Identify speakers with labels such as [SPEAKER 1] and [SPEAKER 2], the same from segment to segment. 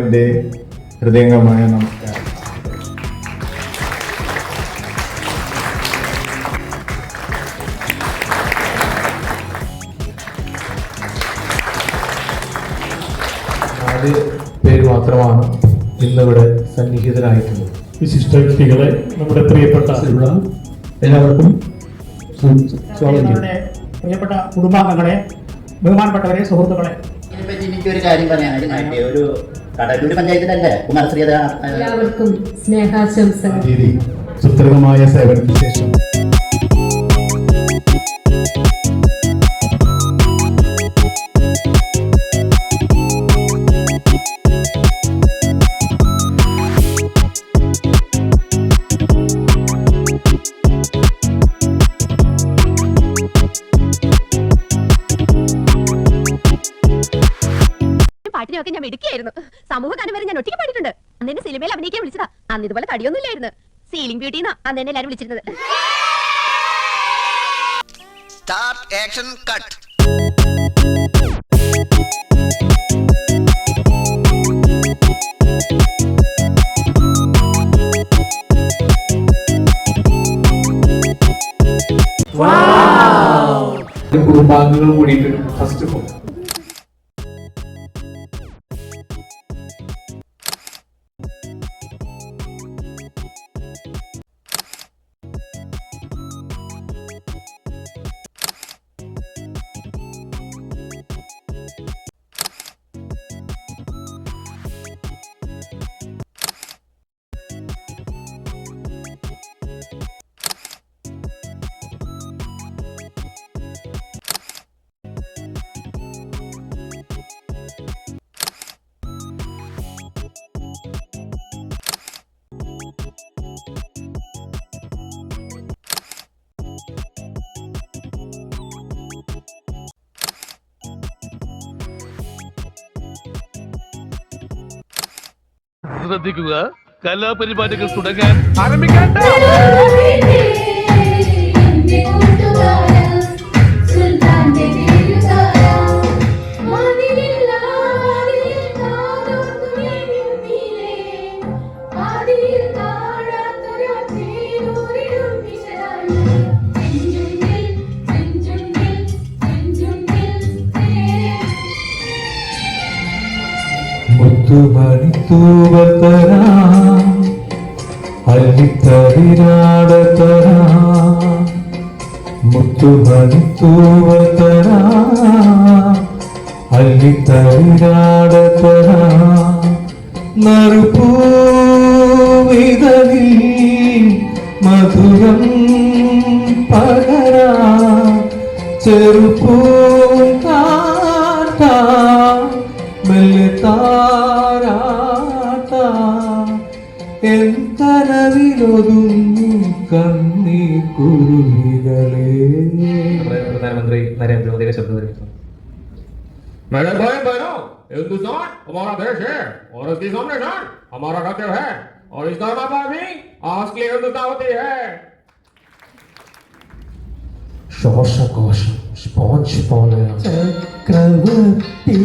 [SPEAKER 1] എൻ്റെ ഹൃദയംഗമായ നമസ്കാരം.
[SPEAKER 2] നാല് പേര് മാത്രമാണ് ഇന്നിവിടെ സന്നിഹിതരായിട്ടുള്ളത്.
[SPEAKER 3] വിശിഷ്ട വ്യക്തികളെ, നമ്മുടെ പ്രിയപ്പെട്ട എല്ലാവർക്കും
[SPEAKER 4] പ്രിയപ്പെട്ട കുടുംബാംഗങ്ങളെ, ബഹുമാനപ്പെട്ടവരെ, സുഹൃത്തുക്കളെ,
[SPEAKER 5] ഇതിനെപ്പറ്റി എനിക്കൊരു കാര്യം പറയാനായിട്ട് ഒരു കടലൂർ പഞ്ചായത്തിലല്ലേ കുമാരശ്രീ
[SPEAKER 6] എല്ലാവർക്കും സ്നേഹാശംസകൾ.
[SPEAKER 1] സുദീർഘമായ സേവനത്തിന് ശേഷം
[SPEAKER 7] പാട്ടിനൊക്കെ ഞാൻ മിടുക്കിയായിരുന്നു. സമൂഹ ഗാനം വരെ ഞാൻ ഒറ്റയ്ക്ക് പാടിയിട്ടുണ്ട്. അന്ന് എന്നെ സിനിമയിൽ അഭിനയിക്കാൻ വിളിച്ചതാ. അന്ന് ഇതുപോലെ തടിയൊന്നും ഇല്ലായിരുന്നു. സീലിംഗ് ബ്യൂട്ടി എന്നാ അന്ന് എന്നെ എല്ലാരും വിളിച്ചിരുന്നത്.
[SPEAKER 2] കുടുംബാംഗങ്ങൾ കൂടിയിട്ട് ഫസ്റ്റ് ഫോം.
[SPEAKER 8] ശ്രദ്ധിക്കുക, കലാപരിപാടികൾ തുടങ്ങാൻ ആരംഭിക്കാൻ.
[SPEAKER 2] മുത്തുമണിത്തൂവൽ തരാം, അല്ലിത്തളിരാട തരാം. മുത്തുമണിത്തൂവൽ തരാം, അല്ലിത്തളിരാട തരാം. നറുപൂവിതളിൽ മധുരം പകരാം. ചെറുപൂങ്കാറ്റാ മെല്ലെ താരാട്ടാ എൻ കനവിലൊതുങ്ങും കണ്ണീർ കുരുവികളെ. പ്രധാനമന്ത്രി നരേന്ദ്രമോദിയുടെ ശബ്ദം വരുന്നു.
[SPEAKER 9] मेरे भाई बहनों, हिंदुस्तान हमारा देश है और इसकी संरक्षण हमारा कर्तव्य है और इस धर्म पर भी आज की हिंदुस्तावती है.
[SPEAKER 2] ശ്വാസകോശം സ്പോഞ്ച് പോലെയാണ്.
[SPEAKER 10] ചക്രവർത്തി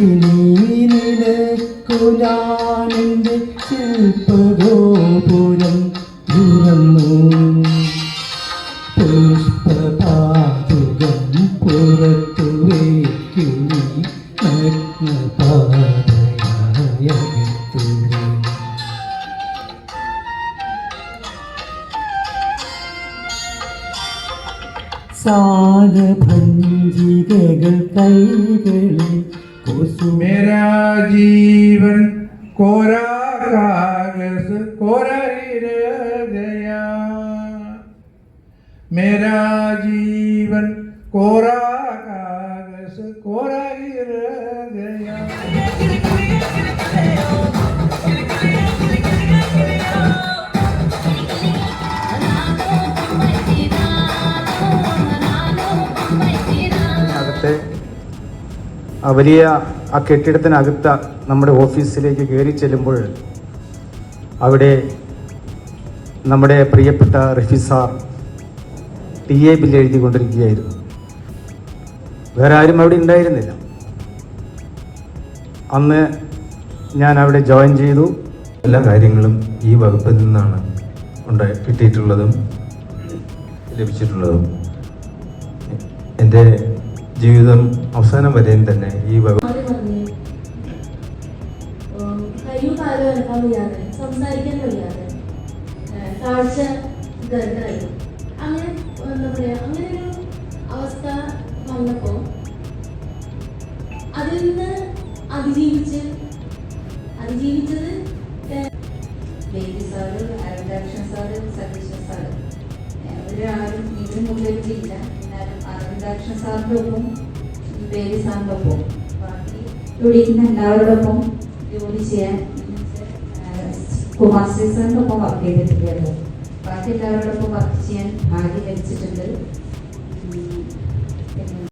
[SPEAKER 10] നിനക്കുലാനന്റെ ശില്പഗോപുരം തുറന്നു. പുഷ്പപാതുകം പുറത്തു വയ്ക്കുനി നഗ്നപാതയായകത്തു. സാരഭഞ്ജികകൾ കൈകളിൽ
[SPEAKER 1] मेरा जीवन कोरा कागज कोरा ही रह गया. मेरा जीवन कोरा कागज कोरा ही रह गया.
[SPEAKER 11] വലിയ ആ കെട്ടിടത്തിനകത്ത നമ്മുടെ ഓഫീസിലേക്ക് കയറി ചെല്ലുമ്പോൾ അവിടെ നമ്മുടെ പ്രിയപ്പെട്ട റഫി സാർ TA ബില്ല് എഴുതിക്കൊണ്ടിരിക്കുകയായിരുന്നു. വേറെ ആരും അവിടെ ഉണ്ടായിരുന്നില്ല. അന്ന് ഞാൻ അവിടെ ജോയിൻ ചെയ്തു.
[SPEAKER 2] എല്ലാ കാര്യങ്ങളും ഈ വകുപ്പിൽ നിന്നാണ് കിട്ടിയിട്ടുള്ളതും ലഭിച്ചിട്ടുള്ളതും. എൻ്റെ ജീവിതം അവസാനം വരെയും തന്നെ ഈ വകുപ്പ്
[SPEAKER 6] കയ്യും കാലും അനക്കാൻ വയ്യാതെ, സംസാരിക്കാൻ വയ്യാതെ, കാഴ്ച ഗർഡായി, അങ്ങനെ എന്താ പറയാ, അങ്ങനെ ഒരു അവസ്ഥ വന്നപ്പോൾ അതിൽ നിന്ന് അതിജീവിച്ചത് sir, Aravindakshan sir, Satheesan sir, ഒരാളും ഇതിന് മുകളിലില്ല. എന്നാലും അരവിന്ദാക്ഷൻ സാറിൻ്റെ ഒപ്പം, ബേബി സാറിൻ്റെ ഒപ്പം, ബാക്കി ഇവിടെ ഇരിക്കുന്ന എല്ലാവരോടൊപ്പം ജോലി ചെയ്യാൻ കുമാർ ശ്രീ സാറിൻ്റെ ഒപ്പം വർക്ക് ചെയ്തിട്ടില്ലായിരുന്നു. ബാക്കി എല്ലാവരോടൊപ്പം വർക്ക് ചെയ്യാൻ ഭാഗ്യം ലഭിച്ചിട്ടുണ്ട്.